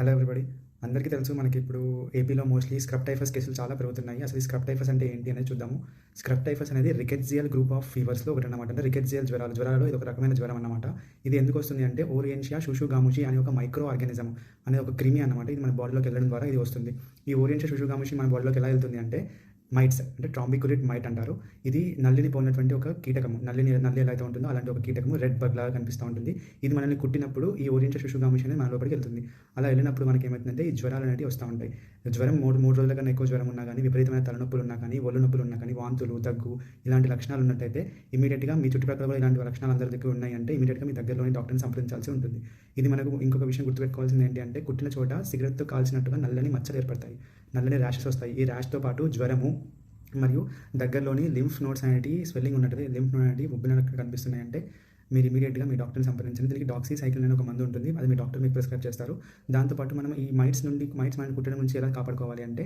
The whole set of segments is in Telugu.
Hello everybody. అందరికీ తెలుసు మనకిప్పుడు ఏపీలో మోస్ట్‌లీ స్క్రబ్ టైఫస్ కేసులు చాలా పెరుగుతున్నాయి. అసలు ఈ స్క్రబ్ టైఫస్ అంటే ఏంటి అనేది చూద్దాము. స్క్రబ్ టైఫస్ అనేది రికెట్సియల్ గ్రూప్ ఆఫ్ ఫీవర్స్‌లో ఒకటన్నమాట. అంటే రికెట్సియల్ జ్వరాలలో ఇదొక రకమైన జ్వరం అన్నమాట. ఇది ఎందుకొస్తుంది అంటే ఓరియంషియా షుషుగాముషి అనే ఒక మైక్రో ఆర్గానిజం అనే ఒక క్రిమి అన్నమాట. ఇది మన బాడీలోకి వెళ్ళడం ద్వారా ఇది వస్తుంది. ఈ ఓరియంషియా షుషుగాముషి మన బాడీలోకి ఎలా వెళ్తుంది అంటే మైట్స్ అంటే ట్రాంబిక్యులిట్ మైట్ అంటారు. ఇది నల్లిని పోలినటువంటి ఒక కీటకము. నల్లి ఎలా అయితే ఉంటుందో అలాంటి ఒక కీటకము రెడ్ బగ్ లాగా కనిపిస్తూ ఉంటుంది. ఇది మనల్ని కుట్టినప్పుడు ఈ ఓరియంటెడ్ షుషుగాముషి అనేది మన లోపలికి వెళ్తుంది. అలా వెళ్ళినప్పుడు మనకి ఏమవుతుందంటే ఈ జ్వరాలు అనేవి వస్తూ ఉంటాయి. జ్వరం మూడు రోజుల కన్నా ఎక్కువ జ్వరం ఉన్నా కానీ, విపరీతమైన తలనొప్పులు ఉన్నా కానీ, ఒళ్ళు నొప్పులు ఉన్నా కానీ, వాంతులు, దగ్గు ఇలాంటి లక్షణాలు ఉన్నట్టయితే ఇమీడియట్‌గా మీ చుట్టుపక్కల కూడా ఇలాంటి లక్షణాలు అందరి దగ్గర ఉన్నాయంటే ఇమీడియట్‌గా మీ దగ్గరలోని డాక్టర్‌ని సంప్రదించాల్సి ఉంటుంది. ఇది మనకు ఇంకొక విషయం గుర్తుపెట్టుకోవాల్సింది ఏంటి అంటే కుట్టిన చోట సిగరెట్‌తో కాల్చినట్టుగా నల్లని మచ్చలు ఏర్పడతాయి. నల్లని ర్యాషెస్ వస్తాయి. ఈ ర్యాష్‌తో పాటు జ్వరము మరియు దగ్గరలోని లింఫ్ నోడ్స్ అనేటివి స్వెల్లింగ్ ఉన్నట్టు లింఫ్ నోడ్ అనేటివి ఉబ్బినట్టు కనిపిస్తున్నాయంటే మీరు ఇమీడియట్‌గా మీ డాక్టర్‌ని సంప్రదించండి. దీనికి డాక్సీసైక్లిన్ అనే ఒక మందు ఉంటుంది. అది మీ డాక్టర్ మీకు ప్రిస్క్రైబ్ చేస్తారు. దాంతోపాటు మనం ఈ మైట్స్ మనల్ని కుట్టడం నుంచి ఎలా కాపాడుకోవాలి అంటే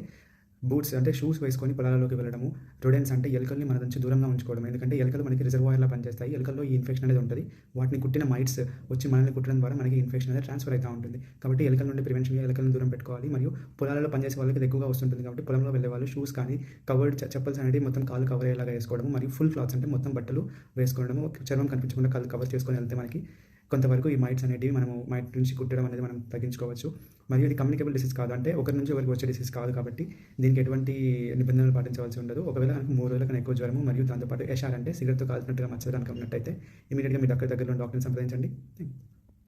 బూట్స్ అంటే షూస్ వేసుకొని పొలాలలోకి వెళ్ళడము. రొడెంట్స్ అంటే ఎలుకల్ని మన నుంచి దూరంగా ఉంచుకోవడం. ఎందుకంటే ఎలుకలు మనకి రిజర్వాయర్‌లా పనిచేస్తాయి. ఎలుకల్లో ఈ ఇన్ఫెక్షన్ అనేది ఉంటుంది. వాటిని కుట్టిన మైట్స్ వచ్చి మనల్ని కుట్టడం ద్వారా మనకి ఇన్ఫెక్షన్ అనేది ట్రాన్స్‌ఫర్ అవుతా ఉంటుంది. కాబట్టి ఎలుకల నుండి ప్రివెన్షన్‌గా ఎలుకలను దూరం పెట్టుకోవాలి. మరియు పొలాలలో పనిచేసే వాళ్ళకి ఇది ఎక్కువగా వస్తుంటుంది. కాబట్టి పొలంలో వెళ్ళే వాళ్ళు షూస్ కానీ కవర్డ్ చెప్పల్స్ అనేవి మొత్తం కాళ్ళు కవర్ అయ్యేలాగా వేసుకోవడము. మరియు ఫుల్ క్లాత్స్ అంటే మొత్తం బట్టలు వేసుకోవడము. చర్మం కనిపించకుండా కళ్ళు కవర్ చేసుకొని వెళ్తే మనకి కొంతవరకు ఈ మైట్స్ అనేటివి మనము మైట్ నుంచి కుట్టడం అనేది మనం తగ్గించుకోవచ్చు. మరియు ఇది కమ్యూనికేబుల్ డిసీజ్ కాదు. అంటే ఒకరి నుంచి ఒకరికి వచ్చే డిసీజ్ కాదు కాబట్టి దీనికి ఎటువంటి నిబంధనలు పాటించవలసి ఉండదు. ఒకవేళ మనకు 3 రోజుల కన్నా ఎక్కువ జ్వరము మరియు దాంతోపాటు ఎషార్ అంటే సిగరెట్‌తో కాల్చినట్టుగా మచ్చలు కనుక ఉన్నట్టయితే ఇమీడియట్‌గా మీ దగ్గరలో ఉన్న డాక్టర్‌ని సంప్రదించండి.